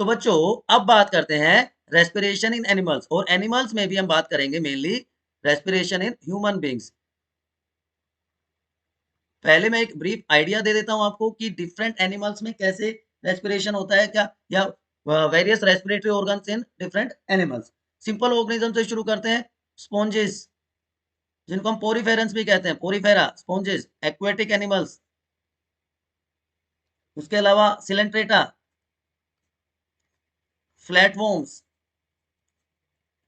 तो बच्चों अब बात करते हैं रेस्पिरेशन इन एनिमल्स, और एनिमल्स में भी हम बात करेंगे mainly respiration in human beings. पहले मैं एक ब्रीफ आइडिया दे देता हूं आपको कि डिफरेंट एनिमल्स में कैसे रेस्पिरेशन होता है, क्या या various respiratory organs in different animals. Simple organism से शुरू करते हैं। स्पॉन्जेस, जिनको हम पोरीफेरेंस भी कहते हैं, पोरीफेरा स्पॉन्जेस, एक्वेटिक एनिमल्स। उसके अलावा सिलेंट्रेटा, फ्लैटवॉर्म्स,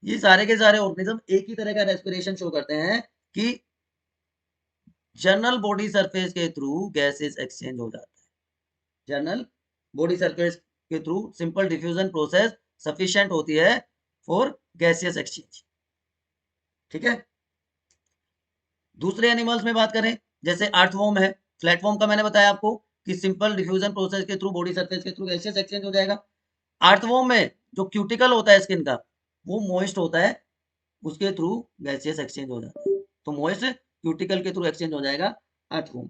ये सारे के सारे ऑर्गेनिज्म एक ही तरह का रेस्पिरेशन शो करते हैं कि जनरल बॉडी सरफेस के थ्रू गैसेस एक्सचेंज हो जाता है। जनरल बॉडी सरफेस के through simple diffusion process sufficient होती है फॉर गैसियस एक्सचेंज। ठीक है। दूसरे एनिमल्स में बात करें, जैसे अर्थवॉर्म है, फ्लैटवॉर्म का मैंने बताया आपको कि सिंपल डिफ्यूजन प्रोसेस के थ्रू बॉडी सरफेस के थ्रू गैसियस एक्सचेंज हो जाएगा। अर्थवॉर्म में जो क्यूटिकल होता है स्किन का, वो मॉइस्ट होता है, उसके थ्रू गैसियस एक्सचेंज हो जाता है। तो मॉइस्ट क्यूटिकल के थ्रू एक्सचेंज हो जाएगा अर्थवॉर्म।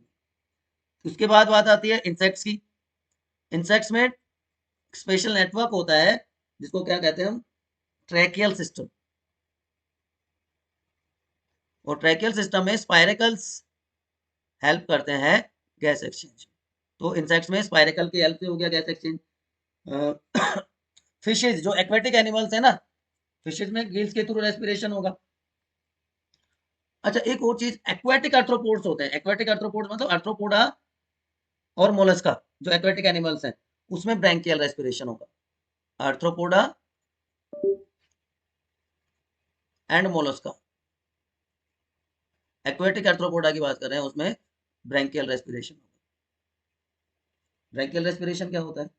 उसके बाद बात आती है इंसेक्ट्स की। इंसेक्ट्स में स्पेशल नेटवर्क होता है जिसको क्या कहते हैं हम, ट्रैकियल सिस्टम। और ट्रैकियल सिस्टम में स्पाइरेकल्स हेल्प करते हैं गैस एक्सचेंज। तो इंसेक्ट्स में स्पाइरेकल की हेल्प से हो गया गैस एक्सचेंज। फिशेज जो एक्वेटिक एनिमल्स है ना, फिशेज में गिल्स के थ्रू रेस्पिरेशन होगा। अच्छा, एक और चीज, एक्वेटिक आर्थ्रोपोड्स होते हैं। एक्वेटिक आर्थ्रोपोड्स मतलब आर्थ्रोपोडा और मोलस्का, जो एक्वेटिक एनिमल्स हैं, उसमें ब्रैंकियल रेस्पिरेशन होगा। Arthropoda and Mollusca, aquatic arthropoda की बात कर रहे हैं, उसमें ब्रैंकियल रेस्पिरेशन होगा। ब्रैंकियल रेस्पिरेशन क्या होता है?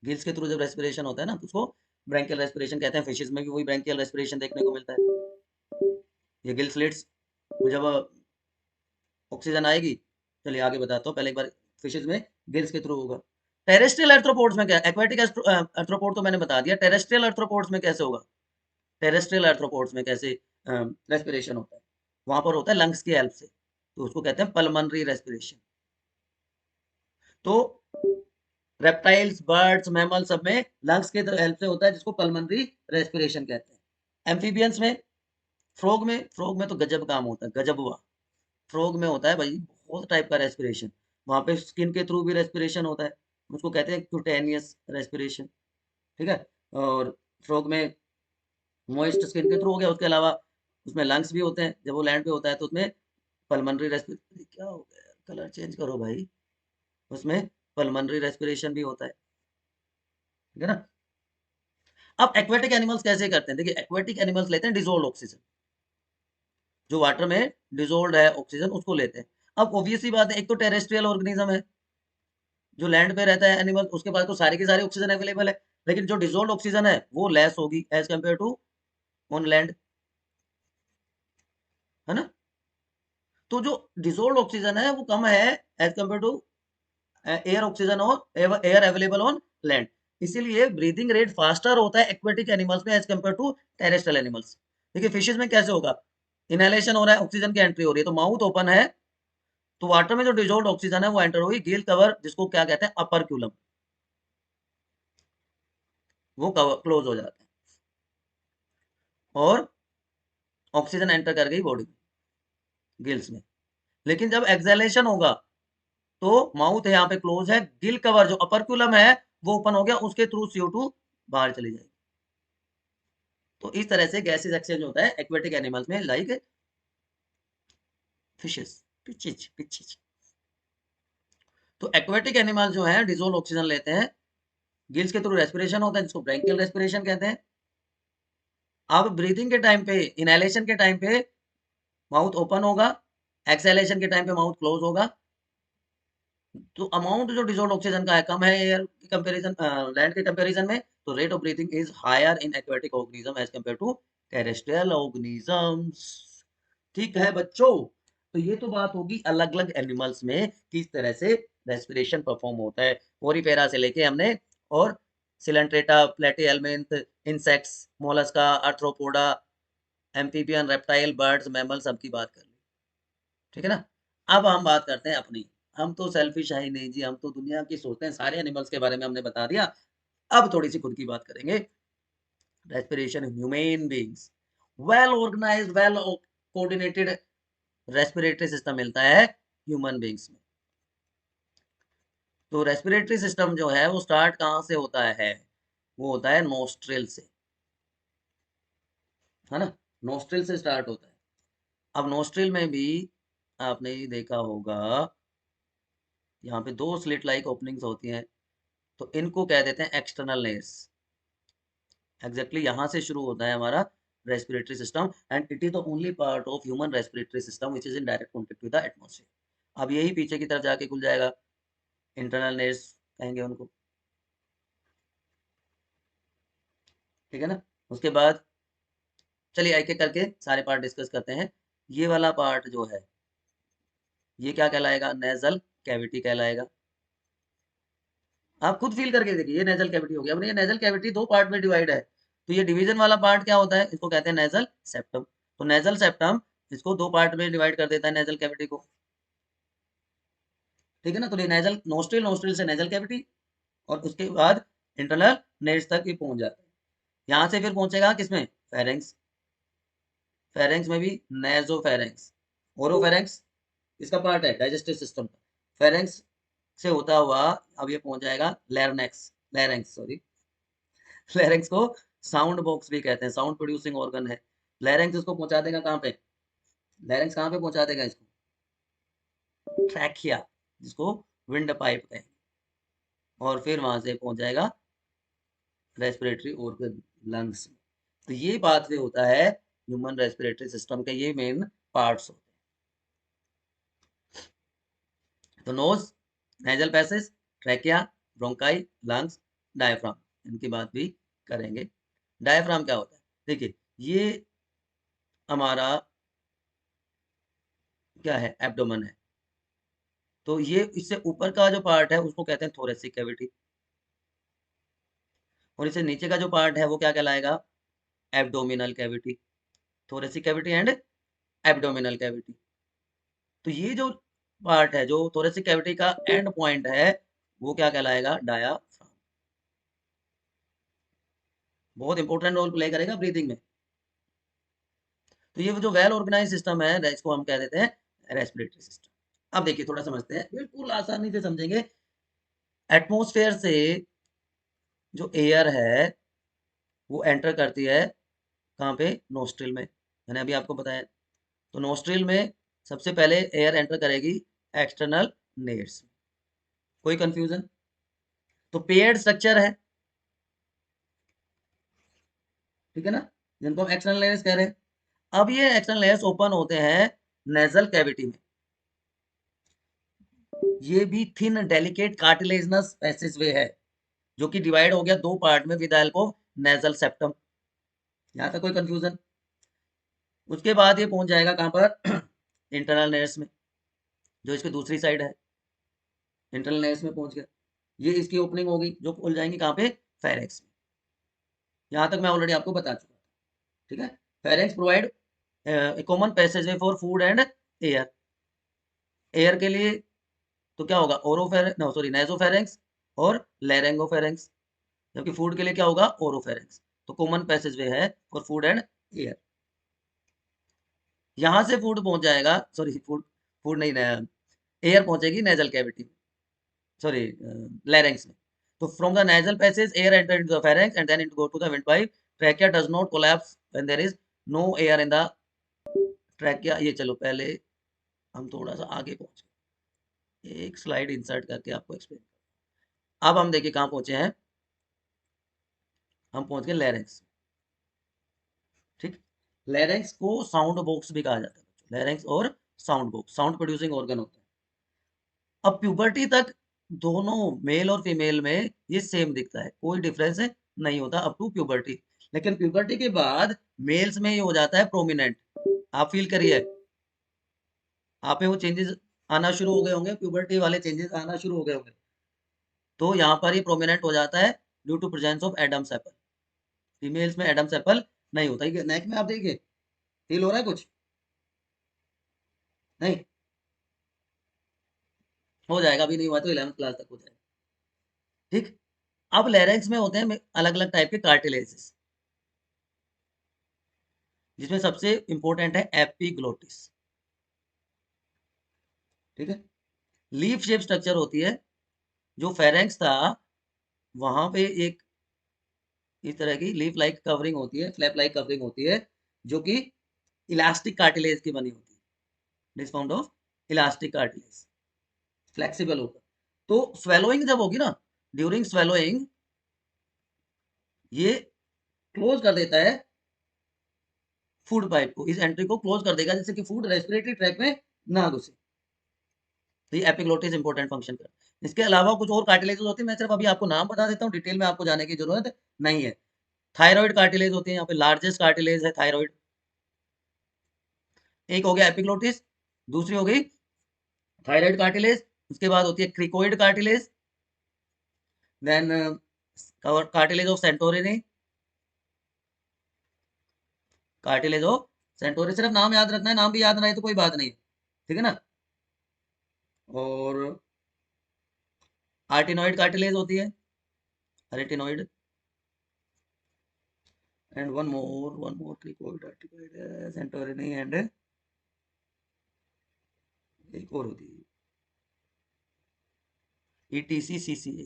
गिल्स के थ्रू जब रेस्पिरेशन होता है ना, तो उसको ब्रैंकियल रेस्पिरेशन कहते हैं। फिशेज में भी वही ब्रैंकियल रेस्पिरेशन देखने को मिलता है। ये गिल स्लिट्स जब ऑक्सीजन आएगी, चलिए आगे बताता हूँ, पहले एक बार फिशेज में गिल्स के थ्रू होगा। टेरेस्ट्रियल आर्थ्रोपोड्स में क्या, एक्वेटिक आर्थ्रोपोड तो मैंने बता दिया, टेरेस्ट्रियल आर्थ्रोपोड्स में कैसे होगा? टेरेस्ट्रियल आर्थ्रोपोड्स में कैसे रेस्पिरेशन होता है? वहां पर होता है लंग्स की हेल्प से, तो उसको कहते हैं पल्मनरी रेस्पिरेशन। तो रेप्टाइल्स, बर्ड्स, मैमल सब में लंग्स के हेल्प से होता है, जिसको पल्मनरी रेस्पिरेशन कहते हैं। एम्फीबियंस में, फ्रॉग में तो गजब काम होता है, गजब हुआ। फ्रॉग में होता है भाई बहुत टाइप का रेस्पिरेशन। वहां पे स्किन के थ्रू भी रेस्पिरेशन होता है, उसको कहते हैं क्यूटेनियस रेस्पिरेशन। ठीक है। और फ्रॉग में मॉइस्ट स्किन के थ्रू हो गया, उसके अलावा उसमें लंग्स भी होते हैं। जब वो लैंड पे होता है तो उसमें पल्मनरी रेस्पिरेशन, क्या हो गया, कलर चेंज करो भाई, उसमें पल्मनरी रेस्पिरेशन भी होता है। ठीक है ना। अब एक्वेटिक एनिमल्स कैसे करते हैं, देखिए एक्वेटिक एनिमल्स लेते हैं डिजोल्व ऑक्सीजन, जो वाटर में डिजोल्व है ऑक्सीजन, उसको लेते हैं। अब ऑब्वियस सी बात है, एक तो टेरेस्ट्रियल ऑर्गेनिज्म है, जो लैंड पे रहता है एनिमल, उसके पास तो सारी की सारी ऑक्सीजन अवेलेबल है, लेकिन जो डिजोल्व ऑक्सीजन है वो लेस होगी as compare to on land, है ना। तो जो डिजोल्व ऑक्सीजन है वो कम है as compare to air oxygen और एयर अवेलेबल ऑन लैंड। इसीलिए ब्रीदिंग रेट फास्टर होता है एक्वेटिक एनिमल्स में as compare to terrestrial animals. देखिए फिशेज में कैसे होगा, इनहेलेशन हो रहा है, ऑक्सीजन की एंट्री हो रही है, तो माउथ ओपन है, तो वाटर में जो डिजोल्व ऑक्सीजन है वो एंटर होगी, गिल कवर जिसको क्या कहते हैं अपर्क्यूलम, वो क्लोज हो जाते हैं और ऑक्सीजन एंटर कर गई बॉडी गिल्स में। लेकिन जब एक्सहेलेशन होगा तो माउथ यहाँ पे क्लोज है, गिल कवर जो अपर्क्यूलम है वो ओपन हो गया, उसके थ्रू CO2 बाहर चली जाएगी। तो इस तरह से गैसेस एक्सचेंज होता है एक्वेटिक एनिमल्स में, लाइक फिशेस, पिचिज पिचिज। तो एक्वेटिक एनिमल जो है डिजोल्व ऑक्सीजन लेते हैं, गिल्स के थ्रू रेस्पिरेशन होता है जिसको ब्रैंकियल रेस्पिरेशन कहते हैं। अब ब्रीथिंग के टाइम पे, इनहेलेशन के टाइम पे माउथ ओपन होगा, एक्सहेलेशन के टाइम पे माउथ क्लोज होगा। तो अमाउंट जो डिजोल्व ऑक्सीजन का है कम है एयर के कंपैरिजन, लैंड के कंपैरिजन में, तो rate of breathing is higher in aquatic organism as compare to terrestrial organisms. ठीक है बच्चों, तो ये तो बात होगी अलग अलग एनिमल्स में किस तरह से रेस्पिरेशन परफॉर्म होता है, ओरिफेरा से लेके हमने, और coelenterata, platyhelminth, insects, mollusca, arthropoda, amphibian, reptile, birds, mammal, सबकी बात कर ली। ठीक है ना। अब हम बात करते हैं अपनी। हम तो सेल्फिश है ही नहीं जी, हम तो दुनिया की सोचते हैं, सारे एनिमल्स के बारे में हमने बता दिया। अब थोड़ी सी खुद की बात करेंगे। Respiration human beings, well organised, well coordinated respiratory system मिलता है ह्यूमन बींग्स में। तो रेस्पिरेटरी सिस्टम जो है वो स्टार्ट कहाँ से होता है? वो होता है नोस्ट्रिल से, है ना? नोस्ट्रिल से स्टार्ट होता है। अब नोस्ट्रिल में भी आपने ये देखा होगा, यहाँ पे 2 स्लिट लाइक ओपनिंग्स होती हैं, तो इनको कह देते हैं एक्सटर्नल लेयर्स। एग्जैक्टली यहाँ से शुरू होता है हमारा respiratory system, and it is the only part of human respiratory system which is in direct contact with the atmosphere. अब यही पीछे की तरफ जाके खुल जाएगा, इंटरनल लेयर्स कहेंगे उनको, ठीक है ना? उसके बाद चलिए एक एक करके सारे पार्ट डिस्कस करते हैं। ये वाला पार्ट जो है ये क्या कहलाएगा? नेजल कैविटी कहलाएगा। आप खुद फील करके देखिए, ये नेजल कैविटी हो गया। अब ये नेजल कैविटी 2 पार्ट में डिवाइड है, तो ये डिवीजन वाला पार्ट क्या होता है? इसको कहते हैं नेजल सेप्टम। तो नेजल सेप्टम इसको 2 पार्ट में डिवाइड कर देता है, नेजल कैविटी को, ठीक है ना? तो ये नेजल नोस्ट्रिल, नोस्ट्रिल से नेजल कैविटी, और उसके बाद इंटरनल नेज तक ये पहुंच जाता है। यहाँ से फिर पहुंचेगा किसमें? फेरेंक्स। फेरेंक्स में भी नेजोफेरेंक्स, ओरोफेरेंक्स इसका पार्ट है डाइजेस्टिव सिस्टम का। फेरेंक्स से होता हुआ अब ये पहुंच जाएगा लैरनेक्स, लैरेंक्स सॉरी, लैरेंक्स को साउंड बॉक्स भी कहते हैं, साउंड प्रोड्यूसिंग ऑर्गन है। लैरेंक्स इसको पहुंचा देगा कहाँ पे? लैरेंक्स कहाँ पे पहुंचा देगा इसको? ट्रैकिया, जिसको विंड पाइप कहेंगे, और फिर वहां से पहुंच जाएगा रेस्पिरेटरी ऑर्गन, लंग्स में। तो ये पाथवे होता है ह्यूमन रेस्पिरेटरी सिस्टम के, ये मेन पार्ट्स होते हैं। तो nose, nasal passage, trachea, bronchi, lungs, diaphragm, इनकी बात भी करेंगे। डायफ्राम क्या होता है? देखिए ये हमारा क्या है? एब्डोमेन है। तो ये इससे ऊपर का जो पार्ट है उसको कहते हैं थोरेसिक कैविटी, और इससे नीचे का जो पार्ट है वो क्या कहलाएगा? Abdominal cavity. Thoracic cavity and abdominal cavity. तो ये जो पार्ट है, जो थोरेसिक कैविटी का एंड पॉइंट है, वो क्या कहलाएगा? डायाफ्राम। बहुत इंपॉर्टेंट रोल प्ले करेगा ब्रीथिंग में। तो ये जो वेल ऑर्गेनाइज सिस्टम है, इसको हम कह देते हैं रेस्पिरेटरी सिस्टम। अब देखिए थोड़ा समझते हैं, बिल्कुल आसानी से समझेंगे। एटमॉस्फेयर से जो एयर है वो एंटर करती है कहाँ पे? नोस्ट्रिल में, मैंने अभी आपको बताया। तो नोस्ट्रिल में सबसे पहले एयर एंटर करेगी एक्सटर्नल लेयर्स में। कोई कंफ्यूजन? तो पेयर्ड स्ट्रक्चर है, ठीक है ना, जिनको हम एक्सटर्नल लेयर्स कह रहे हैं। अब ये एक्सटर्नल लेयर्स ओपन होते हैं नेजल कैविटी में। ये भी थिन डेलिकेट कार्टिलेजनस पैसेजवे है, जो कि डिवाइड हो गया 2 पार्ट में with help of nasal septum. यहाँ तक कोई कंफ्यूजन? उसके बाद ये पहुंच जाएगा कहाँ पर? इंटरनल लेयर्स में, जो इसकी दूसरी साइड है। इंटरनल लेयर्स में पहुंच गया, ये इसकी ओपनिंग होगी जो खुल जाएंगी कहाँ पे? फेरेक्स में। यहाँ तक मैं ऑलरेडी आपको बता चुका था, ठीक है? Pharynx provide common passageway for food and air. Air के लिए तो क्या होगा? ओरोफेर नो सॉरी नेजोफेरेंक्स और लेरेंगोफेरेंक्स, जबकि फूड के लिए क्या होगा? ओरोफेरेंक्स। तो कॉमन पैसेजवे है फॉर फूड एंड एयर। यहाँ से फूड पहुंच जाएगा, सॉरी फूड, फूड नहीं, एयर पहुंचेगी नेजल कैविटी में, सॉरी larynx में। तो from the nasal passage air enter into the pharynx and then it go to the windpipe. Trachea does not collapse when there is no air in the trachea। ये चलो पहले हम थोड़ा सा आगे पहुंचे, एक स्लाइड इंसर्ट करके आपको एक्सप्लेन। अब हम देखिए कहाँ पहुंचे हैं, हम पहुंच गए लैरिंक्स, ठीक। लैरिंक्स को साउंड बॉक्स भी कहा जाता है, लैरिंक्स और sound box sound producing organ होता है। अब प्यूबर्टी तक दोनों मेल और फीमेल में ये सेम दिखता है, कोई डिफरेंस नहीं होता अप टू प्यूबर्टी। लेकिन प्यूबर्टी के बाद मेल्स में ये हो जाता है प्रोमिनेंट। आप फील करिए, आप में वो चेंजेस आना शुरू हो गए होंगे, प्यूबर्टी वाले चेंजेस आना शुरू हो गए होंगे। तो यहाँ पर ही प्रोमिनेंट हो जाता है due to presence of Adam's apple. Females में एडम्स एपल नहीं होता है। नेक में आप देखिए, फील हो रहा है कुछ? नहीं हो जाएगा, अभी नहीं हुआ तो 11th क्लास तक हो जाएगा, ठीक। अब लैरिंक्स में होते हैं अलग अलग टाइप के कार्टिलेजेस, जिसमें सबसे इंपॉर्टेंट है एपिग्लोटिस। ठीक है, लीफ शेप स्ट्रक्चर होती है। जो फेरेंक्स था वहां पे एक इस तरह की लीफ लाइक कवरिंग होती है, फ्लैप लाइक कवरिंग होती है, जो कि इलास्टिक कार्टिलेज की बनी होती है। This found of elastic cartilage, flexible होगा। तो स्वेलोइंग जब होगी ना, ड्यूरिंग स्वेलोइंग ये क्लोज कर देता है फूड पाइप को, इस एंट्री को क्लोज कर देगा, जिससे कि फूड रेस्पिरेटरी ट्रैक में ना घुसे। तो ये एपिग्लोटिस इंपॉर्टेंट फंक्शन करता है। इसके अलावा कुछ और कार्टिलेजेस होते हैं, मैं सिर्फ अभी आपको नाम बता देता हूँ, डिटेल में आपको जाने की जरूरत नहीं है। थायराइड कार्टिलेज होती है, यहाँ पे लार्जेस्ट कार्टिलेज है थायराइड। एक हो गया एपिग्लोटिस, दूसरी हो गई थायराइड कार्टिलेज, उसके बाद होती है cricoid cartilage, then cartilage of Santorini, cartilage of Santorini. सिर्फ नाम याद रखना है, नाम भी याद नहीं तो कोई बात नहीं, ठीक है ना। और आर्टिनोइड कार्टिलेज होती है, retinoid, and one more cricoid, arytenoid, Santorini, and एक और होती है ETC-CCA,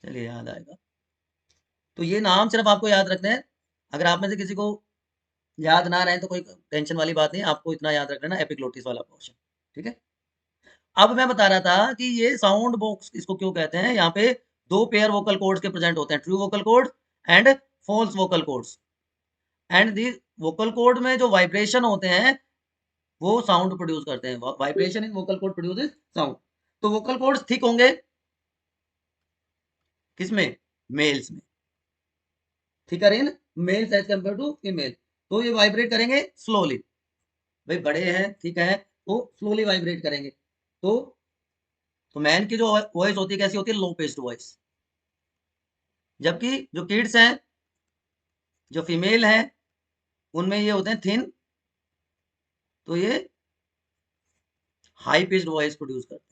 चलिए याद आएगा। तो ये नाम सिर्फ आपको याद रखने हैं। अगर आप में से किसी को याद ना रहे तो कोई टेंशन वाली बात नहीं, आपको इतना याद रख लेना, एपिग्लोटिस वाला पोर्शन। ठीक है, अब मैं बता रहा था कि ये साउंड बॉक्स इसको क्यों कहते हैं। यहाँ पे दो पेयर वोकल कॉर्ड्स के प्रेजेंट होते हैं, true vocal cord and false vocal cords. And the vocal cord में जो वाइब्रेशन होते हैं वो साउंड प्रोड्यूस करते हैं। Vibration in vocal cord produces sound. तो वोकल कॉर्ड्स थिक होंगे किसमें, मेल्स में, thicker in males as compare to female. तो ये वाइब्रेट करेंगे स्लोली, भाई बड़े हैं ठीक है तो स्लोली वाइब्रेट करेंगे। तो मैन की जो वॉइस होती है कैसी होती है, लो पिच्ड वॉइस। जबकि जो किड्स हैं, जो फीमेल हैं, उनमें ये होते हैं थिन, तो ये हाई पिच्ड वॉइस प्रोड्यूस करते हैं।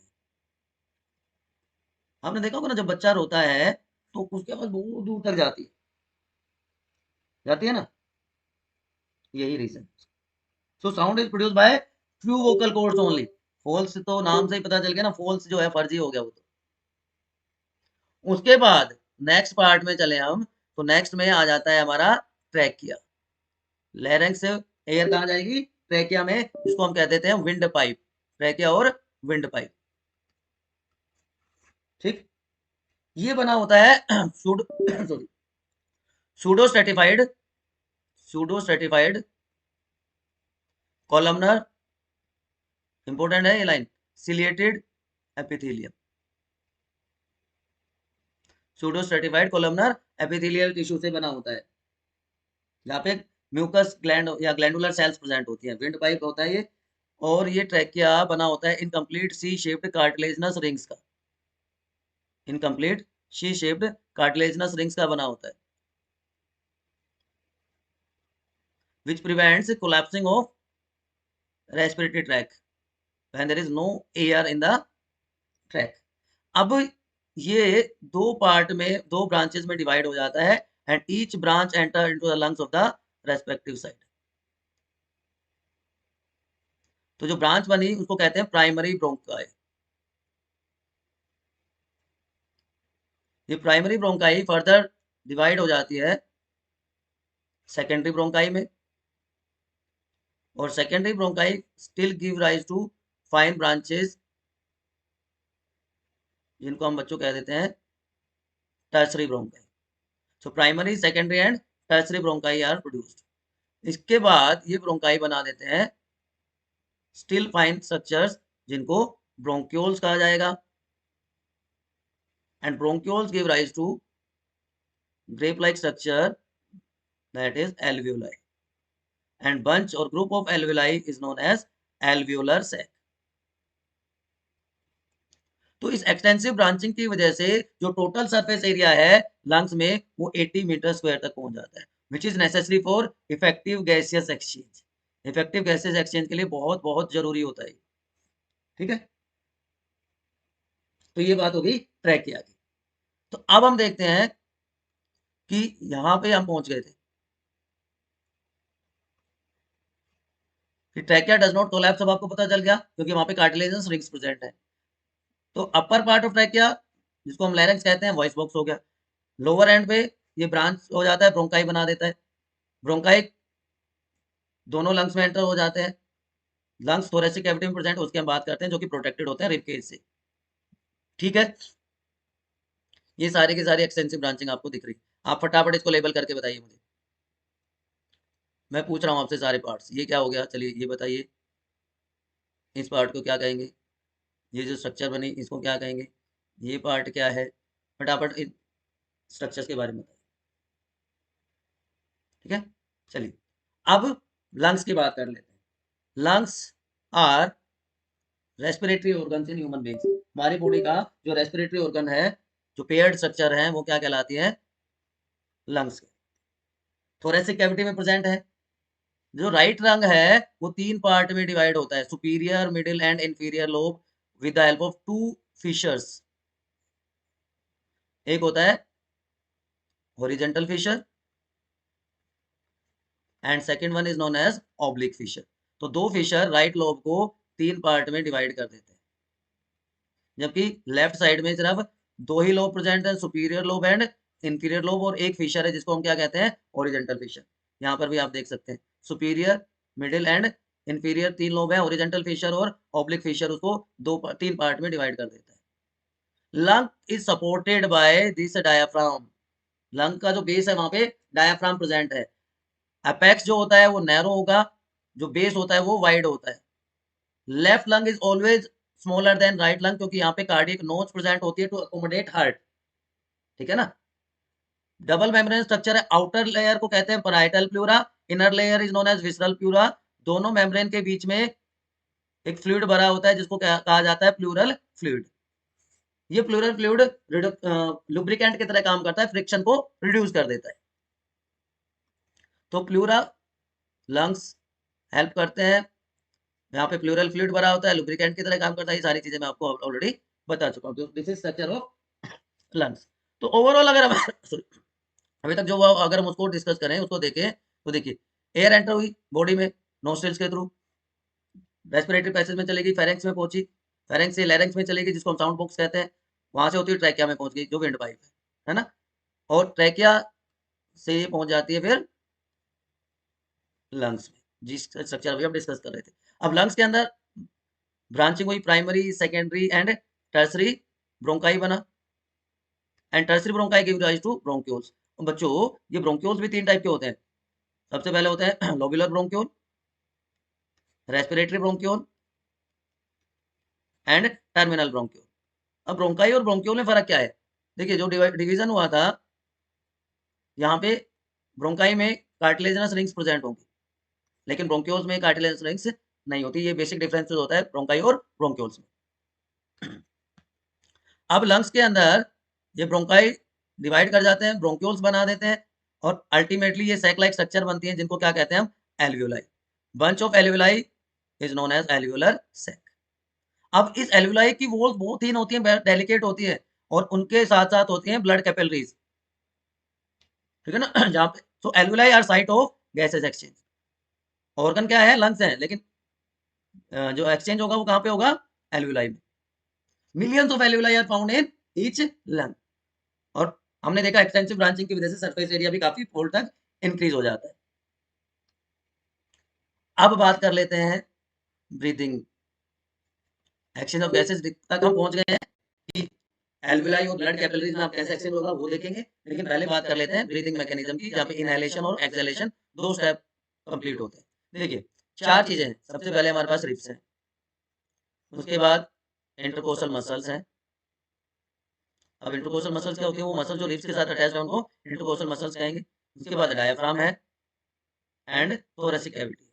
आपने देखा होगा ना, जब बच्चा रोता है तो उसकी आवाज बहुत दूर तक जाती है ना, यही reason. So sound is produce by few vocal cords only. False तो नाम से ही पता चल गया ना, फॉल्स जो है फर्जी हो गया वो तो। उसके बाद नेक्स्ट पार्ट में चले हम, तो नेक्स्ट में आ जाता है हमारा ट्रैकिया। लैरिंक्स से एयर कहाँ जाएगी, ट्रैकिया में, जिसको हम कह देते हैं विंड पाइप, ट्रैकिया और विंड पाइप। ठीक, ये बना होता है sorry pseudo stratified, pseudo stratified columnar, important है ये line, ciliated epithelium, pseudo stratified columnar epithelial tissue से बना होता है, जहाँ पे म्यूकस ग्लैंड या ग्लैंडुलर सेल्स प्रेजेंट होती हैं। विंड पाइप होता है ये। और ये ट्रैकिया बना होता है incomplete C shaped cartilaginous rings का, incomplete C shaped cartilaginous rings का बना होता है, which prevents collapsing of respiratory tract when there is no air in the tract। अब ये दो पार्ट में, दो ब्रांचेस में डिवाइड हो जाता है, and each branch enter into the lungs of the respective side. तो जो ब्रांच बनी उसको कहते हैं प्राइमरी ब्रोंकाई। ये प्राइमरी ब्रोंकाई फर्दर डिवाइड हो जाती है सेकेंडरी ब्रोंकाई में, और secondary bronchi still give rise to fine branches, जिनको हम बच्चों कह देते हैं tertiary bronchi. So primary, secondary and tertiary bronchi are produced. इसके बाद ये ब्रोंकाई बना देते हैं स्टिल फाइन स्ट्रक्चर्स, जिनको ब्रोंक्यूल्स कहा जाएगा, and bronchioles give rise to grape like structure that is alveoli, and bunch और group of alveoli is known as alveolar sac। तो इस एक्सटेंसिव ब्रांचिंग की वजह से जो टोटल सरफेस एरिया है लंग्स में वो 80 मीटर स्क्वायर तक पहुंच जाता है, which is necessary for effective gaseous exchange. Effective gaseous exchange के लिए बहुत बहुत जरूरी होता है। ठीक है, तो ये बात हो गई ट्रैकिया की। तो अब हम देखते हैं कि यहां पे हम पहुंच गए थे कि ट्रैकिया डज नॉट कोलैप्स, अब आपको पता चल गया क्योंकि वहां पे कार्टिलेजनस रिंग्स प्रेजेंट है। तो अपर पार्ट ऑफ ट्रैकिया जिसको हम लैरिंक्स कहते हैं वॉइस बॉक्स हो गया। लोअर एंड पे ये ब्रांच हो जाता है, ब्रोंकाई बना देता है। ब्रोंकाई दोनों लंग्स में एंटर हो जाते हैं। लंग्स थोरेसिक कैविटी में प्रेजेंट, उसकी हम बात करते हैं, जो कि प्रोटेक्टेड होते हैं रिब केज से। ठीक है, ये सारी की सारी एक्सटेंसिव ब्रांचिंग आपको दिख रही है। आप फटाफट इसको लेबल करके बताइए मुझे। मैं पूछ रहा हूँ आपसे सारे पार्ट्स, ये क्या हो गया, चलिए ये बताइए। इस पार्ट को क्या कहेंगे, ये जो स्ट्रक्चर बनी इसको क्या कहेंगे, ये पार्ट क्या है, फटाफट इन स्ट्रक्चर्स के बारे में बताइए। ठीक है, चलिए अब लंग्स की बात कर लेते हैं। Lungs are respiratory organ in human beings. हमारी बॉडी का जो रेस्पिरेटरी ऑर्गन है, जो पेयर्ड स्ट्रक्चर है, वो क्या कहलाती है, लंग्स। थोरेसिक कैविटी में प्रेजेंट है। जो राइट लंग है वो 3 पार्ट में डिवाइड होता है, superior, middle and inferior lobe with the help of 2 fissures. एक होता है horizontal fissure and second one is known as oblique fissure. तो 2 फिशर राइट लोब को 3 पार्ट में डिवाइड कर देते हैं, जबकि लेफ्ट साइड में सिर्फ 2 ही लोब प्रेजेंट है, superior lobe and inferior lobe, और एक फिशर है जिसको हम क्या कहते हैं, हॉरिजॉन्टल फिशर। यहाँ पर भी आप देख सकते हैं superior, middle and inferior 3 lobe है, हॉरिजॉन्टल फिशर और ऑब्लिक फिशर उसको 3 पार्ट में डिवाइड कर देता है। Lung is supported by this diaphragm. Lung का जो बेस है वहां पे डायाफ्राम प्रेजेंट है। अपेक्स जो होता है वो नैरो होगा, जो बेस होता है वो वाइड होता है। Left lung is always smaller than right lung, क्योंकि यहाँ पे कार्डियक नोच प्रेजेंट होती है टू अकोमोडेट हार्ट। ठीक है ना। डबल मेम्ब्रेन स्ट्रक्चर है। आउटर लेयर को कहते हैं parietal pleura, inner layer is known as visceral pleura. दोनों मेम्ब्रेन के बीच में एक फ्लूइड भरा होता है जिसको कहा जाता है प्लूरल फ्लूइड। ये प्लूरल फ्लूइड लुब्रिकेंट की तरह काम करता है, फ्रिक्शन को रिड्यूस कर देता है। तो प्लूरा लंग्स हेल्प करते हैं, यहाँ पे प्लूरल फ्लूइड भरा होता है, लुब्रिकेंट की तरह काम करता है। ये सारी चीजें मैं आपको ऑलरेडी बता चुका हूँ। This is structure of lungs. तो ओवरऑल अगर हम sorry, अभी तक जो अगर हम उसको डिस्कस करें, उसको देखें, तो देखिए एयर एंटर हुई बॉडी में नोस्ट्रिल्स के थ्रू, रेस्पिरेटरी पैसेज में चलेगी, फेरेंक्स में पहुंची, फेरेंक्स से लैरिंक्स में चलेगी जिसको हम साउंड बॉक्स कहते हैं, वहां से होती है ट्रैकिया में पहुंच गई जो विंड पाइप है ना, और ट्रैकिया से ये पहुंच जाती है फिर लंग्स में, जिस स्ट्रक्चर अभी हम डिस्कस कर रहे थे। अब लंग्स के अंदर ब्रांचिंग हुई, primary, secondary and tertiary bronchi बना, and tertiary bronchi give rise to bronchioles. बच्चों ये ब्रोंक्यूल्स भी 3 टाइप के होते हैं। सबसे पहले होते हैं lobular bronchiole, respiratory bronchiole and terminal bronchiole. अब ब्रोंकाई और ब्रोंक्यूल में फर्क क्या है, देखिए जो डिवीजन हुआ था, यहाँ पे ब्रोंकाई में कार्टिलेजनस रिंग्स प्रेजेंट होंगी, लेकिन ब्रोंक्यूल्स में कार्टिलेजनस रिंग्स नहीं होती। ये बेसिक डिफरेंस होता है ब्रोंकाई और ब्रोंक्यूल्स में। अब लंग्स के अंदर ये ब्रोंकाई डिवाइड कर जाते हैं, ब्रोंक्यूल्स बना देते हैं, और अल्टीमेटली ये सैक लाइक स्ट्रक्चर बनती है जिनको क्या कहते हैं हम, alveoli. Bunch of alveoli is known as alveolar sac. अब इस एल्वियोलाई की वॉल्स बहुत थिन होती है, डेलिकेट होती है, और उनके साथ साथ होती हैं ब्लड कैपिलरीज। ठीक है ना जहाँ पे, so alveoli are site of gases exchange. Organ क्या है, लंग्स है, लेकिन जो एक्सचेंज होगा वो कहाँ पे होगा, एल्वियोलाई में। Millions of alveoli are found in each lung, और हमने देखा एक्सटेंसिव ब्रांचिंग की वजह से सरफेस एरिया भी काफी फोल्ड तक इंक्रीज हो जाता है। अब बात कर लेते हैं ब्रीदिंग, एक्सचेंज ऑफ गैसेस तक हम पहुंच गए हैं कि एल्वियोलाई और ब्लड कैपिलरीज में आप कैसे एक्सचेंज होगा वो देखेंगे, लेकिन पहले बात कर लेते हैं ब्रीदिंग मैकेनिज्म की, जहाँ पे इनहेलेशन और एक्सहेलेशन 2 स्टेप कंप्लीट होते हैं। देखिए 4 चीजें हैं। सबसे पहले हमारे पास रिब्स हैं, उसके बाद इंटरकोस्टल मसल्स हैं। अब इंटरकोस्टल मसल्स क्या होती है, वो मसल जो रिब्स के साथ अटैच है उनको इंटरकोस्टल मसल्स कहेंगे। उसके बाद डायफ्राम है एंड थोरेसिक कैविटी।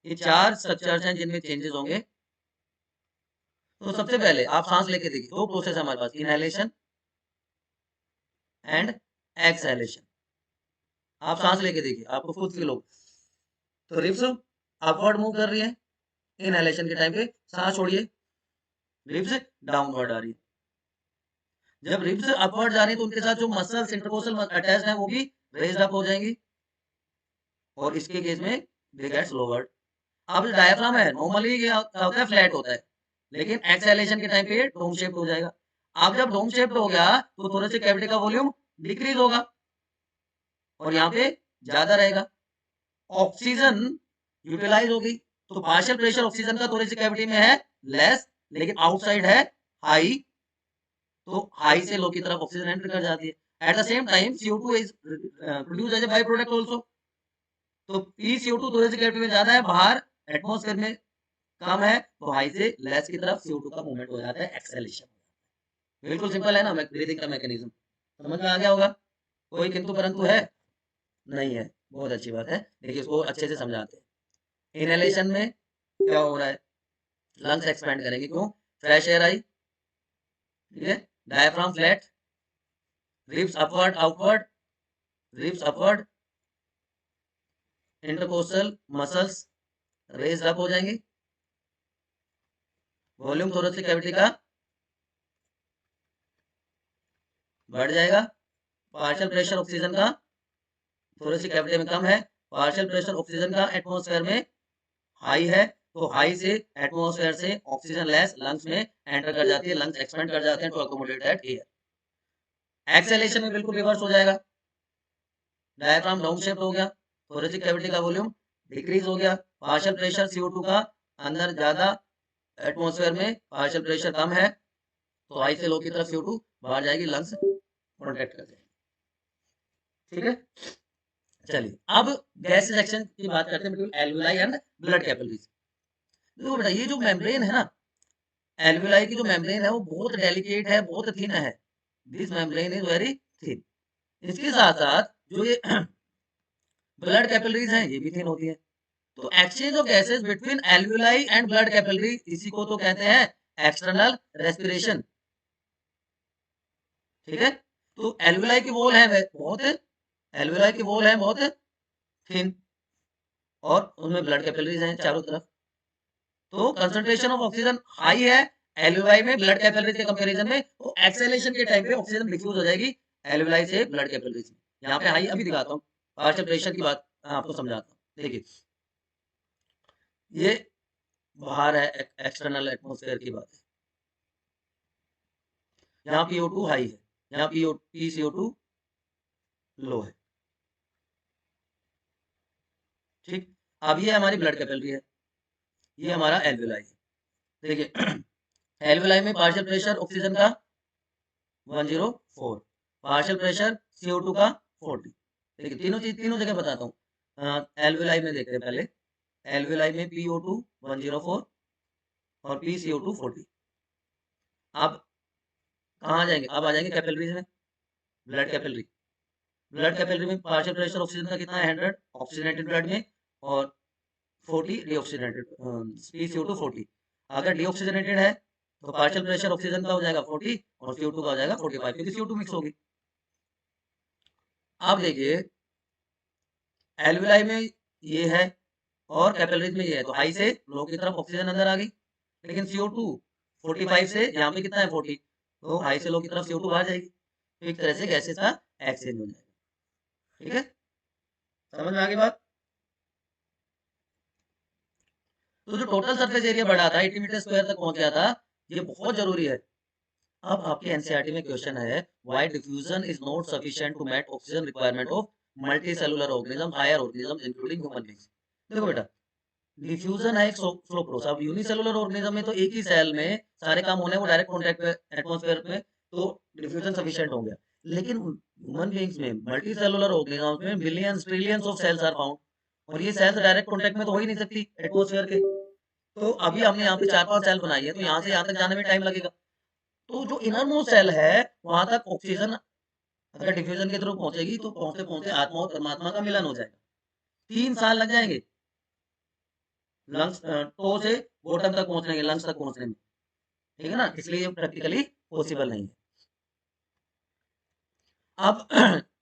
ये 4 स्ट्रक्चर्स हैं जिनमें चेंजेस होंगे। तो सबसे पहले आप सांस लेके देखिए, 2 प्रोसेस है हमारे पास, इनहेलेशन एंड एक्सहेलेशन। आप सांस लेके देखिए, आपको खुद फील होगा, तो रिब्स अपवर्ड मूव कर रही है, इनहेलेशन के टाइम पे सांस छोड़िए, रिब्स डाउनवर्ड आ रही है। जब रिब्स अपवर्ड जा रही है तो उनके साथ जो मसल्स इंटरकोस्टल अटैच्ड है वो भी रेज्ड अप हो जाएंगी, और इसके केस में दे गेट्स लोवर्ड। अब जो डायफ्राम है नॉर्मली ये क्या होता है, फ्लैट होता है, लेकिन एक्सेलेशन के टाइम पे ये डोम शेप्ड हो जाएगा। अब जब डोम शेप्ड हो गया तो थोरेसिक कैविटी का वॉल्यूम डिक्रीज होगा और यहाँ पे ज्यादा रहेगा, ऑक्सीजन यूटिलाइज होगी। तो पार्शियल प्रेशर ऑक्सीजन का थोरेसिक कैविटी में है लेस, लेकिन आउटसाइड है हाई, तो हाई से लो की तरफ ऑक्सीजन एंटर कर जाती है। At the same time CO2 is produce as a by product also. तो PCO2 थोरेसिक कैविटी में ज्यादा है, बाहर एटमॉस्फेयर में कम है, तो हाई से लेस की तरफ CO2 का मूवमेंट हो जाता है, एक्सेलेशन। बिल्कुल सिंपल है ना ब्रीथिंग का मैकेनिज्म, समझ में आ गया होगा, कोई किंतु परंतु है नहीं है, बहुत अच्छी बात है। देखिए इसको अच्छे से समझाते हैं। इनहेलेशन में क्या हो रहा है, लंग्स एक्सपैंड करेंगे, क्यों, फ्रेश एयर आई, ठीक है, diaphragm flat, ribs upward outward, ribs upward, intercostal muscles raised up हो जाएंगे, वॉल्यूम थोरेसिक कैविटी का बढ़ जाएगा, पार्शियल प्रेशर ऑक्सीजन का थोरेसिक कैविटी में कम है, पार्शियल प्रेशर ऑक्सीजन का एटमॉस्फेयर में हाई है, तो हाई से एटमॉस्फेयर से ऑक्सीजन लेस लंग्स में एंटर कर जाती है, लंग्स एक्सपेंड कर जाते हैं to accommodate that air. Exhalation में बिल्कुल रिवर्स हो जाएगा, डायफ्राम डाउन शिफ्ट हो गया, थोरेसिक कैविटी का वॉल्यूम डिक्रीज हो गया, पार्शियल प्रेशर CO2 का अंदर ज्यादा, एटमॉस्फेयर में पार्शियल प्रेशर कम है, तो हाई से लो की तरफ CO2 बाहर जाएगी, लंग्स कॉन्ट्रैक्ट कर जाएगी, ठीक है। चलिए अब गैस सेक्शन की बात करते हैं between alveoli and blood capillaries. देखो बेटा ये जो मेम्ब्रेन है ना, एल्विलाई की जो मेम्ब्रेन है वो बहुत डेलिकेट है, बहुत थिन है, this membrane is very thin. इसके साथ साथ जो ये ब्लड कैपिलरीज हैं ये भी थिन होती है, तो exchange of gases between alveoli and blood capillary, इसी को तो कहते हैं एक्सटर्नल रेस्पिरेशन, ठीक है। तो एल्विलाई की वॉल है बहुत, एल्विलाई की वॉल है बहुत थिन, और उनमें ब्लड कैपिलरीज हैं चारों तरफ, तो कंसंट्रेशन ऑफ ऑक्सीजन हाई है एल्विलाई में ब्लड कैपिलरीज के कंपैरिजन में, तो एक्सेलेशन के टाइम पे ऑक्सीजन डिफ्यूज हो जाएगी एल्विलाई से ब्लड कैपिलरीज में। यहाँ पे हाई अभी दिखाता हूँ, पार्शियल प्रेशर की बात आपको समझाता हूँ। देखिए ये बाहर है, एक्सटर्नल एटमॉस्फेयर की बात है, यहाँ PO2 हाई है, यहाँ PCO2 लो है, ठीक। अब ये हमारी ब्लड कैपिलरी है, ये हमारा एल्विलाई है। देखिए एल्विलाई में पार्शियल प्रेशर ऑक्सीजन का 104, पार्शियल प्रेशर CO2 का 40। देखिए तीनों जगह बताता हूँ। एल्विलाई में देखते हैं पहले, एल्विलाई में PO2 104 और PCO2 40। अब कहाँ जाएंगे, अब आ जाएंगे कैपिलरीज में, ब्लड कैपिलरी, ब्लड कैपिलरी में पार्शियल प्रेशर ऑक्सीजन का कितना है 100 ऑक्सीजनेटेड ब्लड में, और 40 डीऑक्सीजनेटेड, PCO2 40। अगर डीऑक्सीजनेटेड है तो पार्शियल प्रेशर ऑक्सीजन का हो जाएगा 40 और CO2 का हो जाएगा 45, क्योंकि CO2 मिक्स होगी। अब देखिए एल्विलाई में ये है और कैपिलरीज में ये है, तो हाई से लो की तरफ ऑक्सीजन अंदर आ गई, लेकिन CO2 45 से यहाँ पे कितना है 40, तो हाई से लो की तरफ CO2 बाहर जाएगी, तो एक तरह से गैसेस का एक्सचेंज हो जाएगा, ठीक है, समझ में आ गई बात। तो जो टोटल सरफेस एरिया बढ़ा था 80 मीटर स्क्वायर तक पहुंच गया था, ये बहुत जरूरी है। अब आपके एनसीईआरटी में क्वेश्चन है, why diffusion is not sufficient to meet oxygen requirement of multi cellular organism, higher organism including human beings. देखो बेटा डिफ्यूजन है एक स्लो प्रोसेस, अब यूनिसेलुलर ऑर्गेनिज्म में तो एक ही सेल में सारे काम होने, वो डायरेक्ट कॉन्टैक्ट में एटमॉस्फेयर में, तो डिफ्यूजन सफिशिएंट हो गया। लेकिन ह्यूमन बीइंग्स में मल्टी सेलुलर ऑर्गेनिज्म में billions trillions of cells are found, और ये सेल्स डायरेक्ट कॉन्टैक्ट में तो हो ही नहीं सकती एटमॉस्फेयर के, तो अभी हमने यहाँ पे 4-5 सेल बनाई है, तो यहाँ से यहाँ तक जाने में टाइम लगेगा। तो जो इनर मोस्ट सेल है वहां तक ऑक्सीजन अगर डिफ्यूजन के थ्रू पहुंचेगी तो पहुंचते पहुंचते आत्मा और परमात्मा का मिलन हो जाएगा, 3 साल लग जाएंगे लंग्स टो से बॉटम तक पहुंचने के, लंग्स तक पहुंचने में, ठीक है ना, इसलिए ये प्रैक्टिकली पॉसिबल नहीं है। अब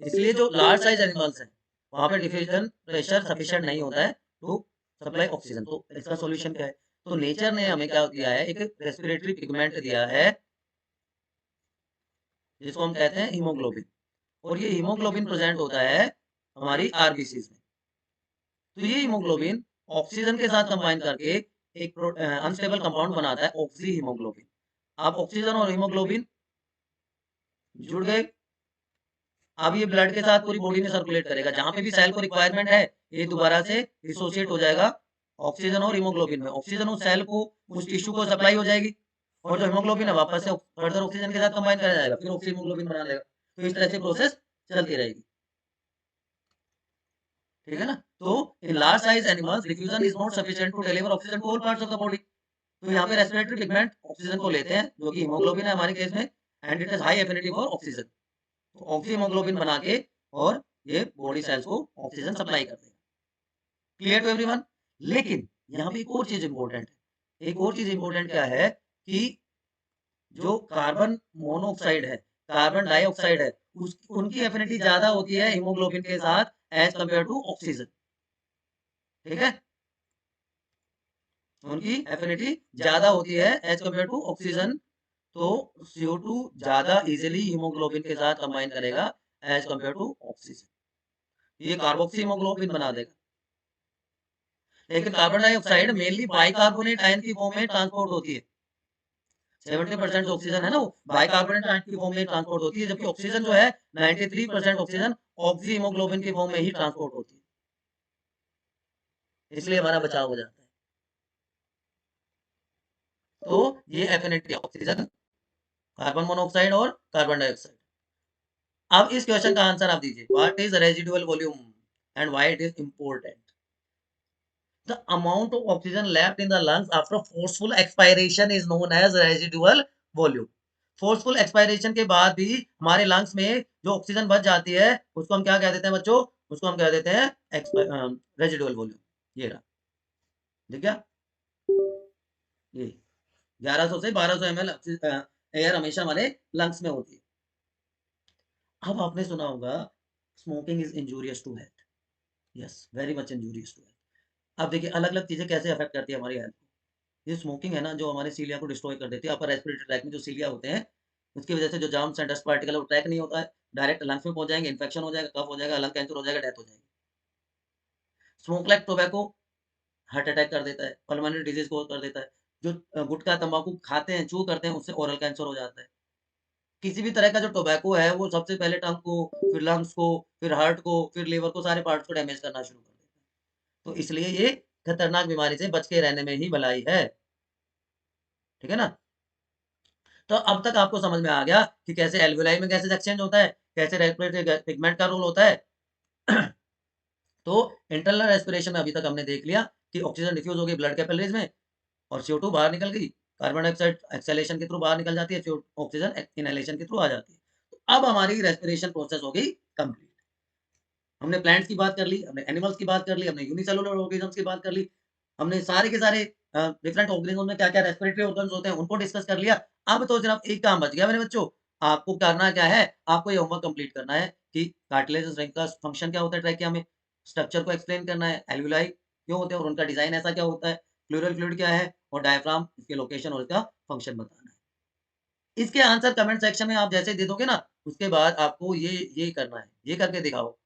इसलिए जो लार्ज साइज एनिमल्स हैं वहां पे डिफ्यूजन प्रेशर सफिशिएंट नहीं होता है टू सप्लाई ऑक्सीजन, तो इसका सॉल्यूशन क्या है, तो नेचर ने हमें क्या दिया है, एक रेस्पिरेटरी पिगमेंट दिया है, जिसको हम कहते हैं हीमोग्लोबिन, और ये हीमोग्लोबिन प्रेजेंट होता है हमारी आरबीसीज में। तो ये हीमोग्लोबिन ऑक्सीजन के साथ कंबाइन करके एक अनस्टेबल कंपाउंड बनाता है ऑक्सी हीमोग्लोबिन। अब ऑक्सीजन और हीमोग्लोबिन जुड़ गए, अब ये ब्लड के साथ पूरी बॉडी में सर्कुलेट करेगा, जहां पे भी सेल को रिक्वायरमेंट है ये दोबारा से डिसोसिएट हो जाएगा ऑक्सीजन और हीमोग्लोबिन में। ऑक्सीजन उस सेल को, उस टिश्यू को सप्लाई हो जाएगी, और जो हीमोग्लोबिन है वापस से फर्दर ऑक्सीजन के साथ कंबाइन करा जाएगा, फिर ऑक्सी हीमोग्लोबिन बना लेगा। तो इस तरह से प्रोसेस चलती रहेगी, ठीक है ना। तो in large size animals diffusion is not sufficient to deliver oxygen to all parts of the body. तो यहाँ पे रेस्पिरेटरी पिगमेंट ऑक्सीजन को लेते हैं, जो कि हीमोग्लोबिन है हमारे केस में, and it is high affinity for oxygen. तो ऑक्सी हीमोग्लोबिन बना के और ये बॉडी सेल्स को ऑक्सीजन सप्लाई कर देगा। Clear to everyone. लेकिन यहाँ पे एक और चीज इंपॉर्टेंट है, एक और चीज इंपॉर्टेंट क्या है कि जो कार्बन मोनोऑक्साइड है, कार्बन डाइऑक्साइड है, उनकी एफिनिटी ज्यादा होती है हीमोग्लोबिन के साथ एज कंपेयर टू ऑक्सीजन, ठीक है। उनकी एफिनिटी ज्यादा होती है एज कंपेयर टू ऑक्सीजन। तो CO2 ज्यादा इजीली हीमोग्लोबिन के साथ कंबाइन करेगा एज कंपेयर टू ऑक्सीजन, ये कार्बोक्सी हीमोग्लोबिन बना देगा। लेकिन carbon dioxide mainly bicarbonate ion की फॉर्म में ट्रांसपोर्ट होती है। 70% ऑक्सीजन है ना, वो बाइकार्बोनेट आयन की फॉर्म में ट्रांसपोर्ट होती है, जबकि ऑक्सीजन जो है 93% ऑक्सीजन ऑक्सी हीमोग्लोबिन की फॉर्म में ही ट्रांसपोर्ट होती है, इसलिए हमारा बचाव हो जाता है। तो ये एफिनिटी ऑक्सीजन, कार्बन मोनोऑक्साइड और कार्बन डाइऑक्साइड। अब इस क्वेश्चन का आंसर आप दीजिए, what is residual volume and why it is important. The amount of oxygen left in the lungs after forceful expiration is known as residual volume. Forceful expiration के बाद भी हमारे lungs में जो ऑक्सीजन बच जाती है उसको हम क्या कह देते हैं बच्चों, उसको हम कह देते हैं रेजिडुअल वॉल्यूम। ये रहा, ठीक है, ये 1100 से 1200 ml एयर हमेशा हमारे लंग्स में होती है। अब आपने सुना होगा smoking is injurious to health. Yes, very much injurious to health. अब देखिए अलग अलग चीजें कैसे अफेक्ट करती है हमारी हेल्थ को। ये स्मोकिंग है ना, जो हमारे सीलिया को डिस्ट्रॉय कर देती है। अपर रेस्पिरेटरी ट्रैक में जो सीलिया होते हैं, उसकी वजह से जो जर्म्स एंड डस्ट पार्टिकल है वो ट्रैक नहीं होता है, डायरेक्ट लंग्स में पहुंच जाएंगे, इन्फेक्शन हो जाएगा, कफ हो जाएगा, लंग कैंसर हो जाएगा, डेथ हो जाएगी। Smoke like tobacco heart attack कर देता है, पल्मोनरी डिजीज को कर देता है। जो गुटखा तंबाकू खाते हैं, चू करते हैं, उससे ओरल कैंसर हो जाता है। किसी भी तरह का जो टोबैको है वो सबसे पहले टंग को, फिर लंग्स को, फिर हार्ट को, फिर लिवर को, सारे पार्ट्स को डैमेज करना शुरू कर देता है। तो इसलिए ये खतरनाक बीमारी से बच के रहने में ही भलाई है, ठीक है ना। तो अब तक आपको समझ में आ गया कि कैसे एल्वेलाई में गैसेस एक्सचेंज होता है, कैसे रेस्पिरेटरी पिगमेंट का रोल होता है। तो इंटरनल रेस्पिरेशन में अभी तक हमने देख लिया कि ऑक्सीजन डिफ्यूज हो गई ब्लड कैपिलरीज में और CO2 बाहर निकल गई, कार्बन डाइऑक्साइड एक्सहेलेशन के थ्रू बाहर निकल जाती है, ऑक्सीजन इनहेलेशन के थ्रू आ जाती है। तो अब हमारी रेस्पिरेशन प्रोसेस हो गई कंप्लीट। हमने प्लांट्स की बात कर ली, हमने एनिमल्स की बात कर ली, हमने यूनिसेलुलर ऑर्गेनिजम्स की बात कर ली, हमने सारे के सारे डिफरेंट ऑर्गेनिज्म में क्या-क्या रेस्पिरेटरी ऑर्गन्स होते हैं उनको डिस्कस कर लिया। अब तो सिर्फ एक काम बच गया मेरे बच्चों, आपको करना क्या है, आपको ये होमवर्क कंप्लीट करना है कि कार्टिलेज रिंग का फंक्शन क्या होता है ट्रैकिया में, स्ट्रक्चर को एक्सप्लेन करना है, एल्वियोलाई क्यों होते हैं और उनका डिजाइन ऐसा क्या होता है, प्लूरल फ्लूइड क्या है और डायफ्राम, इसके लोकेशन और इसका फंक्शन बताना है। इसके आंसर कमेंट सेक्शन में आप जैसे दे दोगे ना, उसके बाद आपको ये करना है, ये करके दिखाओ।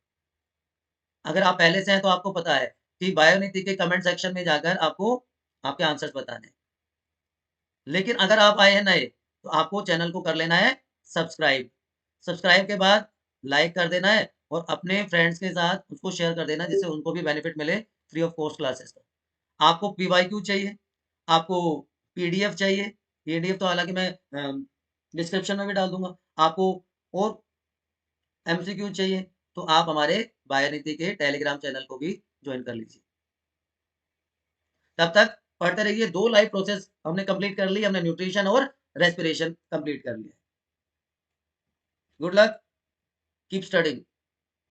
अगर आप पहले से हैं तो आपको पता है कि बायोनीति के कमेंट सेक्शन में जाकर आपको आपके आंसर्स बताने हैं। लेकिन अगर आप आए हैं नए, तो आपको चैनल को कर लेना है सब्सक्राइब। सब्सक्राइब के बाद लाइक कर देना है और अपने फ्रेंड्स के साथ उसको शेयर कर देना, जिससे उनको भी बेनिफिट मिले फ्री ऑफ कॉस्ट क्लासेस का। आपको पीवाईक्यू चाहिए, आपको पीडीएफ चाहिए, पीडीएफ तो हालाँकि मैं डिस्क्रिप्शन में भी डाल दूँगा। आपको और एमसीक्यू चाहिए, तो आप हमारे बायोनीति के टेलीग्राम चैनल को भी जॉइन कर लीजिए। तब तक पढ़ते रहिए। 2 लाइफ प्रोसेस हमने कंप्लीट कर ली, हमने न्यूट्रिशन और रेस्पिरेशन कंप्लीट कर लिया। Good luck, keep studying.